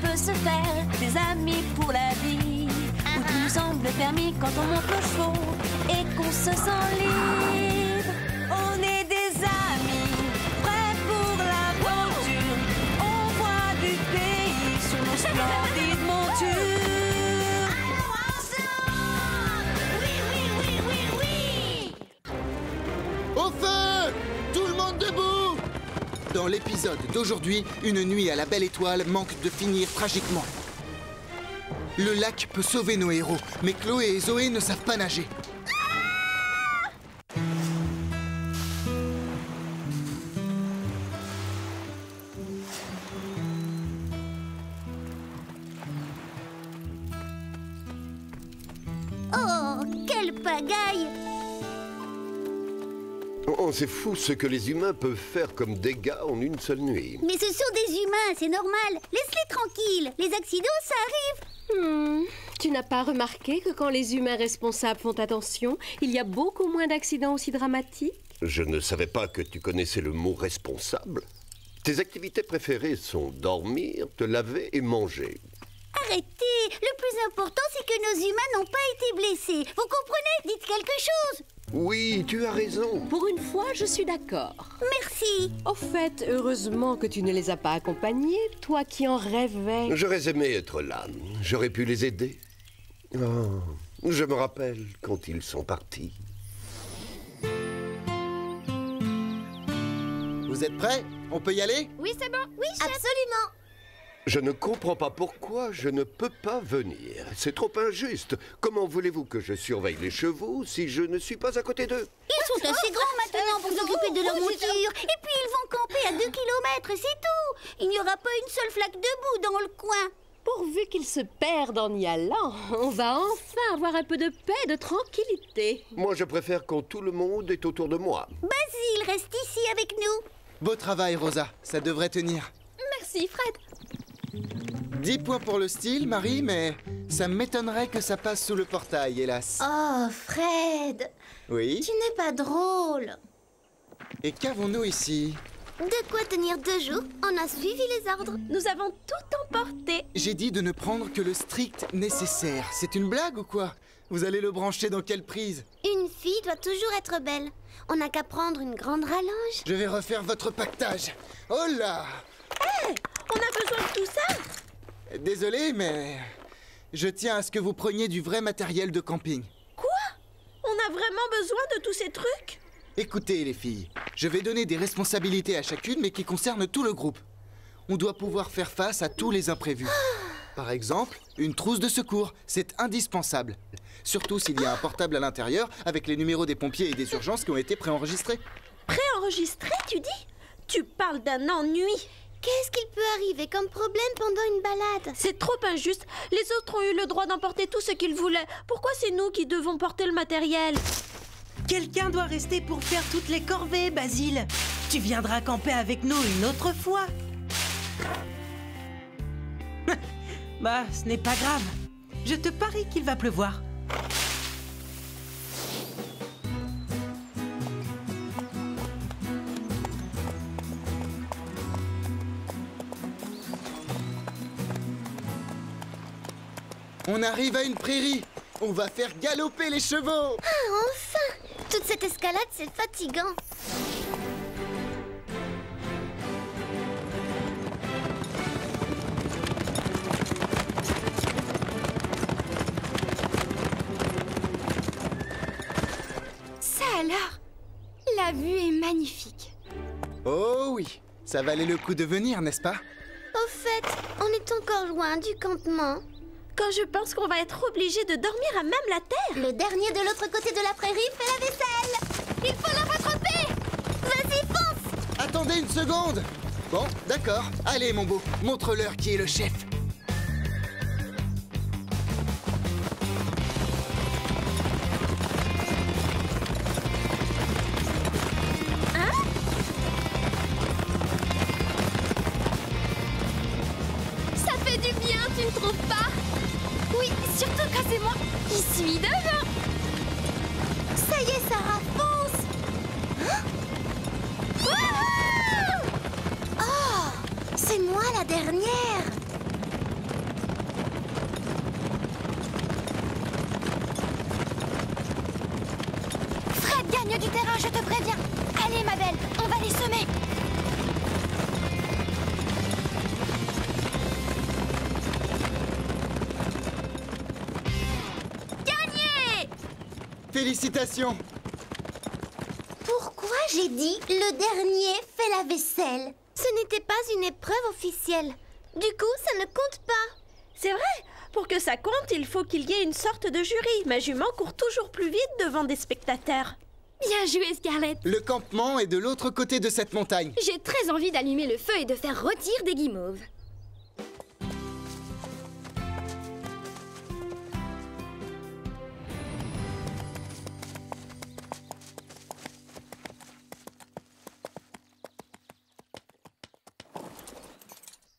peut se faire des amis pour la vie, où tout nous semble permis quand on monte nos chevaux et qu'on se sent libre. On est des amis, prêts pour l'aventure. On voit du pays sur nos splendides montures. Alors ensemble, oui, oui, oui, oui, oui. Au feu! Tout le monde debout! Dans l'épisode d'aujourd'hui, une nuit à la Belle Étoile manque de finir tragiquement. Le lac peut sauver nos héros, mais Chloé et Zoé ne savent pas nager. Oh, quelle pagaille! Oh, c'est fou ce que les humains peuvent faire comme dégâts en une seule nuit. Mais ce sont des humains, c'est normal. Laisse-les tranquilles. Les accidents, ça arrive. Tu n'as pas remarqué que quand les humains responsables font attention, il y a beaucoup moins d'accidents aussi dramatiques? Je ne savais pas que tu connaissais le mot responsable. Tes activités préférées sont dormir, te laver et manger. Arrêtez. Le plus important, c'est que nos humains n'ont pas été blessés. Vous comprenez? Dites quelque chose. Oui, tu as raison. Pour une fois, je suis d'accord. Merci. Au fait, heureusement que tu ne les as pas accompagnés, toi qui en rêvais. J'aurais aimé être là. J'aurais pu les aider. Oh, je me rappelle quand ils sont partis. Vous êtes prêts? On peut y aller? Oui, c'est bon. Oui, chef. Absolument. Je ne comprends pas pourquoi je ne peux pas venir. C'est trop injuste. Comment voulez-vous que je surveille les chevaux si je ne suis pas à côté d'eux? Ils sont assez grands maintenant pour s'occuper de leur monture. Et puis ils vont camper à 2 kilomètres, c'est tout. Il n'y aura pas une seule flaque de boue dans le coin. Pourvu qu'ils se perdent en y allant, on va enfin avoir un peu de paix, de tranquillité. Moi, je préfère quand tout le monde est autour de moi. Basile, reste ici avec nous. Beau travail, Rosa. Ça devrait tenir. Merci, Fred. 10 points pour le style, Marie, mais ça m'étonnerait que ça passe sous le portail, hélas. Oh, Fred, Oui? tu n'es pas drôle. Et qu'avons-nous ici? De quoi tenir 2 jours? On a suivi les ordres. Nous avons tout emporté. J'ai dit de ne prendre que le strict nécessaire. C'est une blague ou quoi? Vous allez le brancher dans quelle prise? Une fille doit toujours être belle. On n'a qu'à prendre une grande rallonge. Je vais refaire votre pactage. Oh là! On a besoin de tout ça? Désolé, mais je tiens à ce que vous preniez du vrai matériel de camping. Quoi? On a vraiment besoin de tous ces trucs? Écoutez, les filles, je vais donner des responsabilités à chacune, mais qui concernent tout le groupe. On doit pouvoir faire face à tous les imprévus. Par exemple, une trousse de secours, c'est indispensable. Surtout s'il y a un portable à l'intérieur, avec les numéros des pompiers et des urgences qui ont été préenregistrés. Préenregistré, tu dis? Tu parles d'un ennui. Qu'est-ce qu'il peut arriver comme problème pendant une balade? C'est trop injuste. Les autres ont eu le droit d'emporter tout ce qu'ils voulaient. Pourquoi c'est nous qui devons porter le matériel? Quelqu'un doit rester pour faire toutes les corvées, Basile. Tu viendras camper avec nous une autre fois. Bah, ce n'est pas grave. Je te parie qu'il va pleuvoir. On arrive à une prairie. On va faire galoper les chevaux. Ah, enfin! Toute cette escalade, c'est fatigant. Ça alors, la vue est magnifique. Oh oui, ça valait le coup de venir, n'est-ce pas? Au fait, on est encore loin du campement. Quand je pense qu'on va être obligé de dormir à même la terre. Le dernier de l'autre côté de la prairie fait la vaisselle. Il faut la rattraper. Vas-y, fonce. Attendez une seconde. Bon, d'accord. Allez, mon beau, montre-leur qui est le chef. Ça fait du bien, tu ne trouves pas? Oui, surtout quand c'est moi qui suis devant. Ça y est, Sarah, fonce. Wouhou! Oh, c'est moi la dernière. gagne du terrain, je te préviens. Allez, ma belle, on va les semer. Gagné! Félicitations! Pourquoi j'ai dit le dernier fait la vaisselle? Ce n'était pas une épreuve officielle. Du coup, ça ne compte pas. C'est vrai. Pour que ça compte, il faut qu'il y ait une sorte de jury. Ma jument court toujours plus vite devant des spectateurs. Bien joué, Scarlett. Le campement est de l'autre côté de cette montagne. J'ai très envie d'allumer le feu et de faire rôtir des guimauves.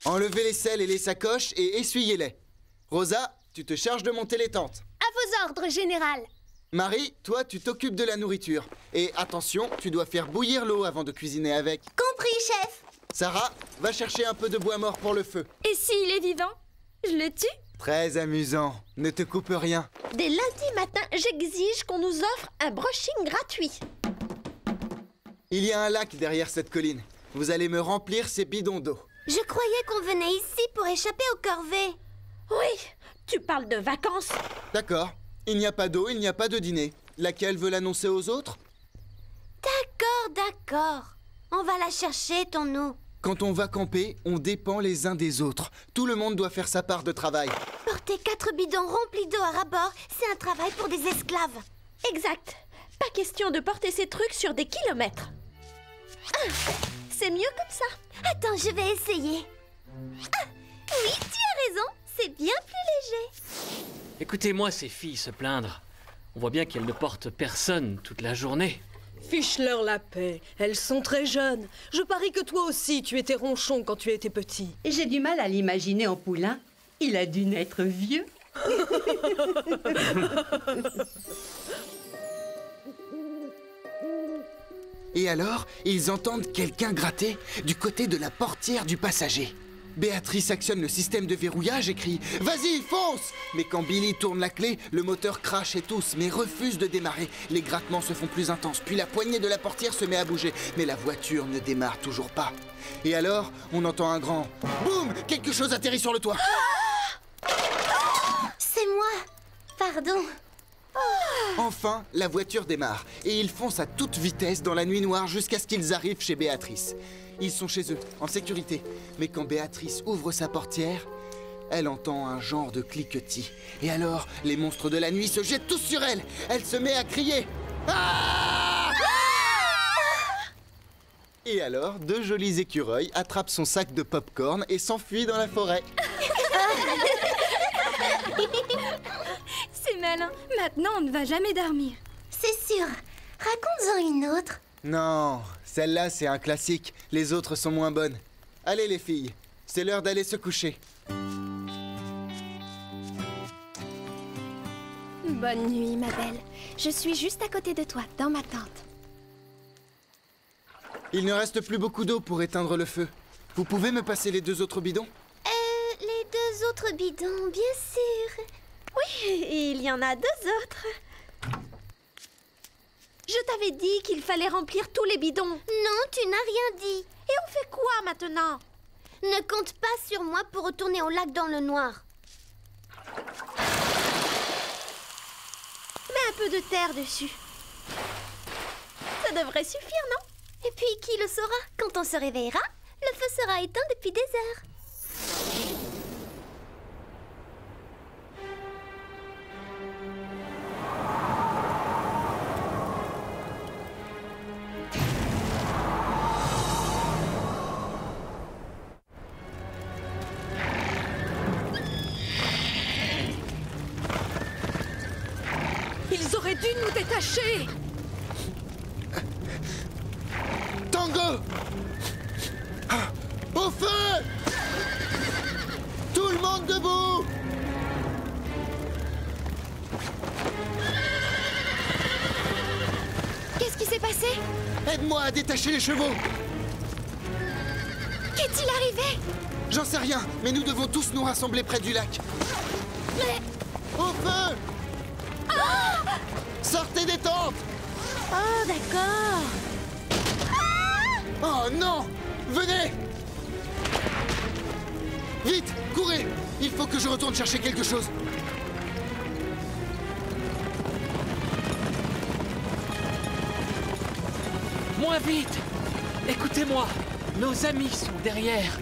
Enlevez les selles et les sacoches et essuyez-les. Rosa, tu te charges de monter les tentes. À vos ordres, général. Marie, toi, tu t'occupes de la nourriture. Et attention, tu dois faire bouillir l'eau avant de cuisiner avec. Compris, chef. Sarah, va chercher un peu de bois mort pour le feu. Et s'il est vivant, je le tue? Très amusant. Ne te coupe rien. Dès lundi matin, j'exige qu'on nous offre un brushing gratuit. Il y a un lac derrière cette colline. Vous allez me remplir ces bidons d'eau. Je croyais qu'on venait ici pour échapper aux corvées. Oui, tu parles de vacances. D'accord. Il n'y a pas d'eau, il n'y a pas de dîner. Laquelle veut l'annoncer aux autres? D'accord. On va la chercher, ton eau. Quand on va camper, on dépend les uns des autres. Tout le monde doit faire sa part de travail. Porter 4 bidons remplis d'eau à ras-bord, c'est un travail pour des esclaves. Exact. Pas question de porter ces trucs sur des kilomètres. Ah, c'est mieux comme ça. Attends, je vais essayer. Ah, oui, tu as raison. C'est bien plus léger. Écoutez-moi ces filles se plaindre. On voit bien qu'elles ne portent personne toute la journée. Fiche-leur la paix. Elles sont très jeunes. Je parie que toi aussi, tu étais ronchon quand tu étais petit. J'ai du mal à l'imaginer en poulain. Il a dû naître vieux. Et alors, ils entendent quelqu'un gratter du côté de la portière du passager. Béatrice actionne le système de verrouillage et crie « Vas-y, fonce !» Mais quand Billy tourne la clé, le moteur crache et tousse, mais refuse de démarrer. Les grattements se font plus intenses, puis la poignée de la portière se met à bouger. Mais la voiture ne démarre toujours pas. Et alors, on entend un grand « Boum !» Quelque chose atterrit sur le toit. C'est moi. Pardon. Enfin, la voiture démarre, et ils foncent à toute vitesse dans la nuit noire jusqu'à ce qu'ils arrivent chez Béatrice. Ils sont chez eux, en sécurité. Mais quand Béatrice ouvre sa portière, elle entend un genre de cliquetis. Et alors, les monstres de la nuit se jettent tous sur elle. Elle se met à crier. Ah! Et alors, deux jolis écureuils attrapent son sac de pop-corn et s'enfuient dans la forêt. C'est malin. Maintenant, on ne va jamais dormir. C'est sûr. Raconte-en une autre. Non, celle-là, c'est un classique. Les autres sont moins bonnes. Allez, les filles, c'est l'heure d'aller se coucher. Bonne nuit, ma belle. Je suis juste à côté de toi, dans ma tente. Il ne reste plus beaucoup d'eau pour éteindre le feu. Vous pouvez me passer les deux autres bidons? Les deux autres bidons, bien sûr. Oui, il y en a deux autres. Je t'avais dit qu'il fallait remplir tous les bidons. Non, tu n'as rien dit. Et on fait quoi maintenant? Ne compte pas sur moi pour retourner au lac dans le noir. Mets un peu de terre dessus. Ça devrait suffire, non? Et puis, qui le saura? Quand on se réveillera, le feu sera éteint depuis des heures. Ils auraient dû nous détacher. Tango! Au feu! Tout le monde debout! Qu'est-ce qui s'est passé? Aide-moi à détacher les chevaux! Qu'est-il arrivé? J'en sais rien, mais nous devons tous nous rassembler près du lac. Mais... Au feu! Sortez des tentes! Oh, d'accord. Oh non! Venez! Vite! Courez! Il faut que je retourne chercher quelque chose. Moins vite! Écoutez-moi! Nos amis sont derrière!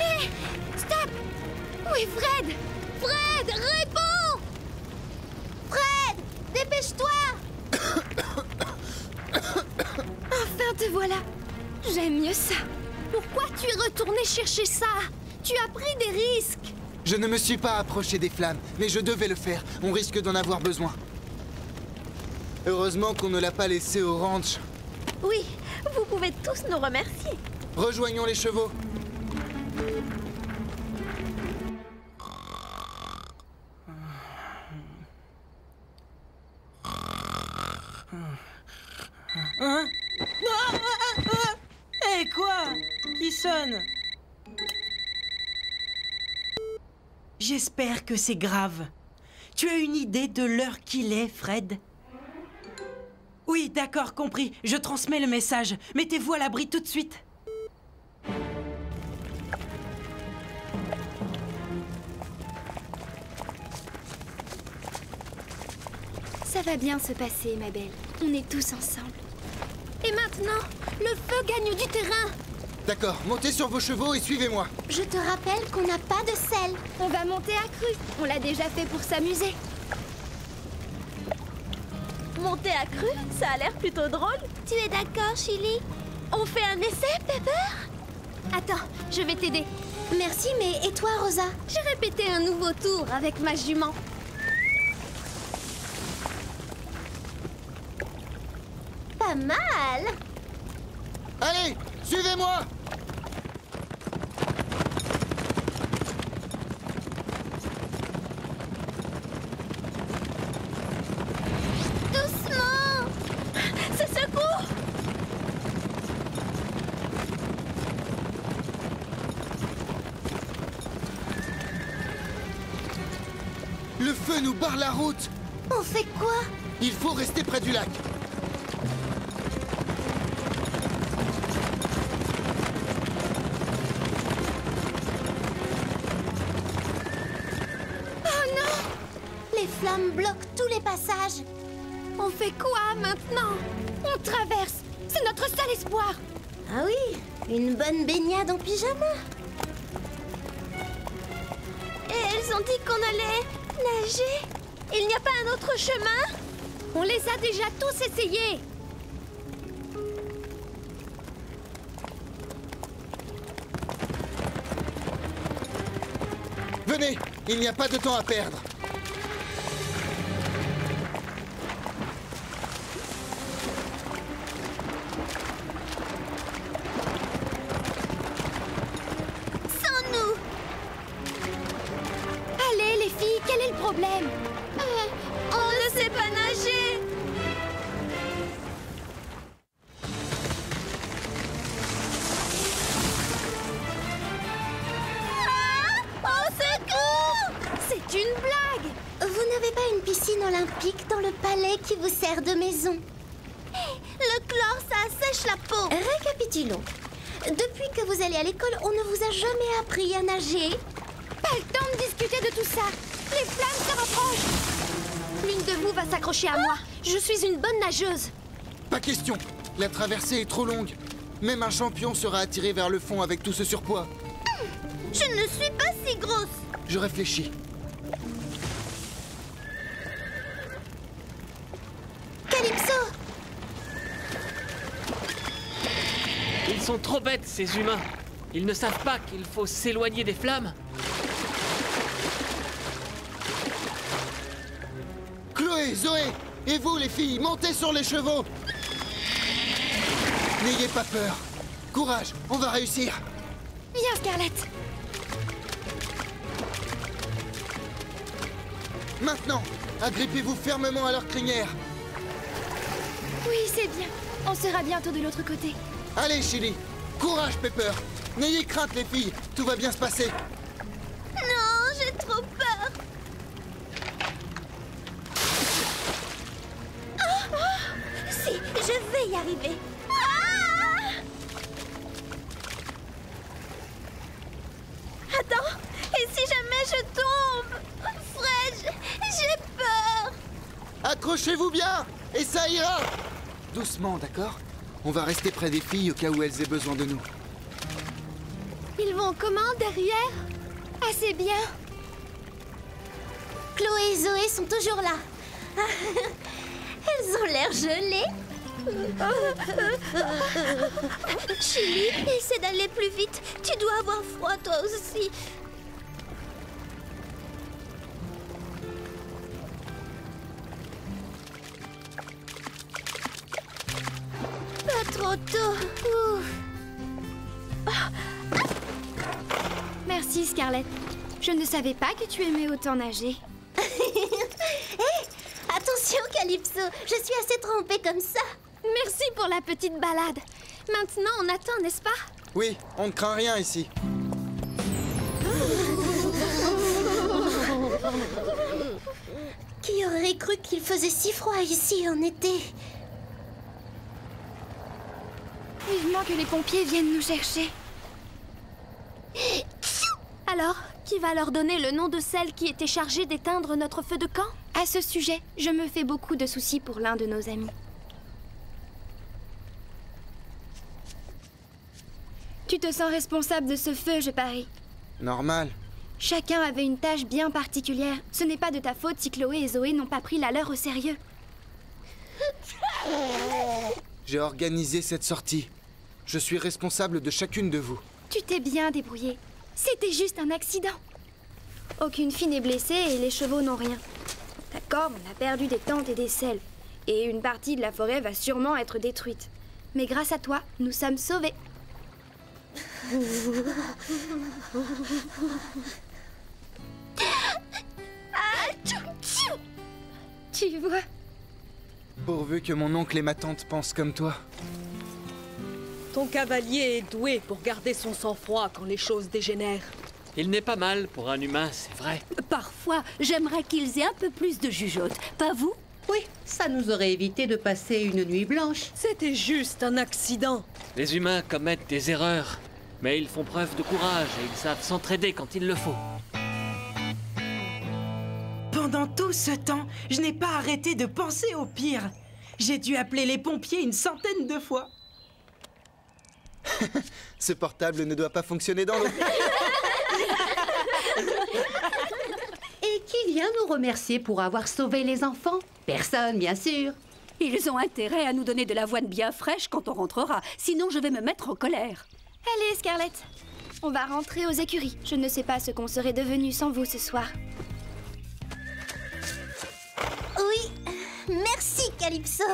Hé! Stop! Où est Fred? Fred, réponds! Fred, dépêche-toi! Enfin te voilà. J'aime mieux ça. Pourquoi tu es retourné chercher ça? Tu as pris des risques. Je ne me suis pas approché des flammes, mais je devais le faire. On risque d'en avoir besoin. Heureusement qu'on ne l'a pas laissé au ranch. Oui, vous pouvez tous nous remercier. Rejoignons les chevaux. Hein? Hé, quoi? Qui sonne? J'espère que c'est grave. Tu as une idée de l'heure qu'il est, Fred? Oui, d'accord, compris. Je transmets le message. Mettez-vous à l'abri tout de suite. Ça va bien se passer, ma belle. On est tous ensemble. Et maintenant, le feu gagne du terrain. D'accord, montez sur vos chevaux et suivez-moi. Je te rappelle qu'on n'a pas de sel. On va monter à cru. On l'a déjà fait pour s'amuser. Monter à cru, ça a l'air plutôt drôle. Tu es d'accord, Chili? On fait un essai, Pepper? Attends, je vais t'aider. Merci, mais et toi, Rosa? J'ai répété un nouveau tour avec ma jument. Pas mal. Allez, suivez-moi! Doucement! C'est secours! Le feu nous barre la route! On fait quoi? Il faut rester près du lac. Les flammes bloquent tous les passages. On fait quoi maintenant? On traverse. C'est notre seul espoir. Ah oui, une bonne baignade en pyjama. Et elles ont dit qu'on allait nager. Il n'y a pas un autre chemin? On les a déjà tous essayés. Venez, il n'y a pas de temps à perdre. Sans nous. Allez, les filles, quel est le problème? On ne sait pas nager. Au secours! C'est une blague. Vous n'avez pas une piscine olympique dans le palais qui vous sert de maison? Le chlore, ça assèche la peau. Récapitulons. Depuis que vous allez à l'école, on ne vous a jamais appris à nager. Pas le temps de discuter de tout ça. Les flammes se rapprochent. L'une de vous va s'accrocher à moi. Je suis une bonne nageuse. Pas question. La traversée est trop longue. Même un champion sera attiré vers le fond avec tout ce surpoids. Je ne suis pas si grosse. Je réfléchis. Calypso! Ils sont trop bêtes, ces humains. Ils ne savent pas qu'il faut s'éloigner des flammes. Chloé, Zoé, et vous les filles, montez sur les chevaux. N'ayez pas peur. Courage, on va réussir. Viens, Scarlett. Maintenant, agrippez-vous fermement à leur crinière. Oui, c'est bien. On sera bientôt de l'autre côté. Allez, Chili. Courage, Pepper. N'ayez crainte, les filles. Tout va bien se passer. Non, j'ai trop peur. vais y arriver. Attends, et si jamais je tombe? Fred, j'ai peur. Accrochez-vous bien, et ça ira. Doucement, d'accord? On va rester près des filles au cas où elles aient besoin de nous. Ils vont comment derrière? Assez bien. Chloé et Zoé sont toujours là. Elles ont l'air gelées. Chili, essaie d'aller plus vite. Tu dois avoir froid toi aussi. Pas trop tôt. Ouf. Merci Scarlett. Je ne savais pas que tu aimais autant nager. Hé, attention Calypso, je suis assez trempée comme ça. Merci pour la petite balade. Maintenant, on attend, n'est-ce pas? Oui, on ne craint rien ici. Qui aurait cru qu'il faisait si froid ici en été? Vivement que les pompiers viennent nous chercher. Alors, qui va leur donner le nom de celle qui était chargée d'éteindre notre feu de camp? À ce sujet, je me fais beaucoup de soucis pour l'un de nos amis. Tu te sens responsable de ce feu, je parie. Normal. Chacun avait une tâche bien particulière. Ce n'est pas de ta faute si Chloé et Zoé n'ont pas pris la leur au sérieux. J'ai organisé cette sortie. Je suis responsable de chacune de vous. Tu t'es bien débrouillé. C'était juste un accident. Aucune fille n'est blessée et les chevaux n'ont rien. D'accord, on a perdu des tentes et des selles. Et une partie de la forêt va sûrement être détruite. Mais grâce à toi, nous sommes sauvés. Tu vois? Pourvu que mon oncle et ma tante pensent comme toi. Ton cavalier est doué pour garder son sang-froid quand les choses dégénèrent. Il n'est pas mal pour un humain, c'est vrai. Parfois, j'aimerais qu'ils aient un peu plus de jugeote. Pas vous? Oui, ça nous aurait évité de passer une nuit blanche. C'était juste un accident. Les humains commettent des erreurs, mais ils font preuve de courage et ils savent s'entraider quand il le faut. Pendant tout ce temps, je n'ai pas arrêté de penser au pire. J'ai dû appeler les pompiers une centaine de fois. Ce portable ne doit pas fonctionner dans l'eau. Et qui vient nous remercier pour avoir sauvé les enfants? Personne, bien sûr. Ils ont intérêt à nous donner de l'avoine bien fraîche quand on rentrera. Sinon, je vais me mettre en colère. Allez, Scarlett. On va rentrer aux écuries. Je ne sais pas ce qu'on serait devenu sans vous ce soir. Oui, merci Calypso.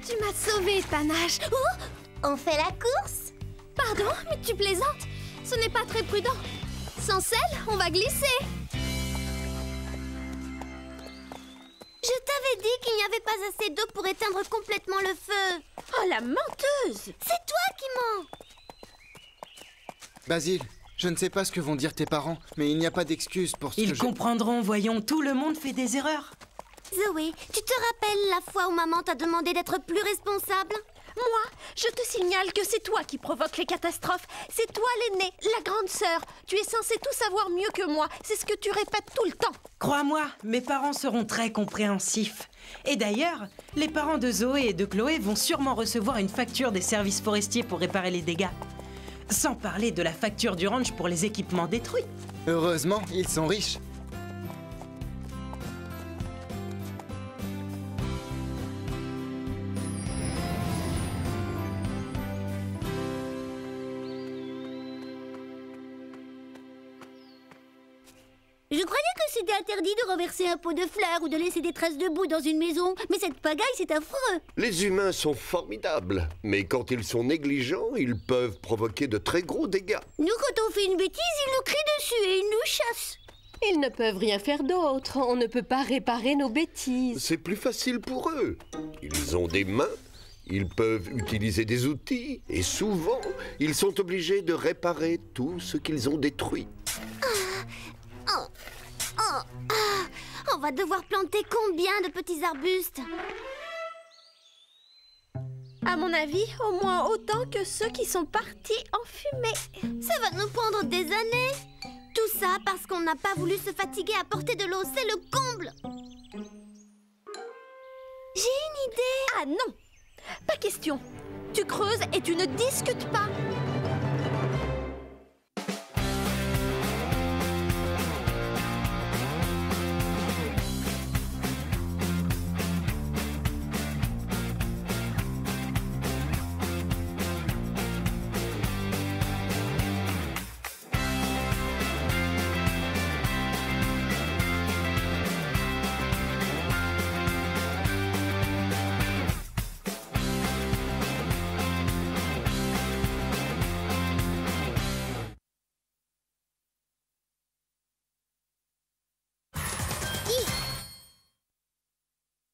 Tu m'as sauvée, Panache. Oh! On fait la course? Pardon, mais tu plaisantes? Ce n'est pas très prudent. Sans selle, on va glisser. Je t'avais dit qu'il n'y avait pas assez d'eau pour éteindre complètement le feu. Oh, la menteuse! C'est toi qui mens. Basile, je ne sais pas ce que vont dire tes parents, mais il n'y a pas d'excuse pour ce que Ils comprendront, voyons, tout le monde fait des erreurs. Zoé, tu te rappelles la fois où maman t'a demandé d'être plus responsable? Moi, je te signale que c'est toi qui provoque les catastrophes. C'est toi l'aînée, la grande sœur. Tu es censée tout savoir mieux que moi. C'est ce que tu répètes tout le temps. Crois-moi, mes parents seront très compréhensifs. Et d'ailleurs, les parents de Zoé et de Chloé vont sûrement recevoir une facture des services forestiers pour réparer les dégâts. Sans parler de la facture du ranch pour les équipements détruits. Heureusement, ils sont riches. Je croyais que c'était interdit de renverser un pot de fleurs ou de laisser des traces de boue dans une maison. Mais cette pagaille, c'est affreux. Les humains sont formidables, mais quand ils sont négligents, ils peuvent provoquer de très gros dégâts. Nous, quand on fait une bêtise, ils nous crient dessus et ils nous chassent. Ils ne peuvent rien faire d'autre. On ne peut pas réparer nos bêtises. C'est plus facile pour eux. Ils ont des mains, ils peuvent utiliser des outils, et souvent, ils sont obligés de réparer tout ce qu'ils ont détruit. On va devoir planter combien de petits arbustes? À mon avis, au moins autant que ceux qui sont partis en fumée. Ça va nous prendre des années. Tout ça parce qu'on n'a pas voulu se fatiguer à porter de l'eau, c'est le comble. J'ai une idée. Ah non, pas question. Tu creuses et tu ne discutes pas.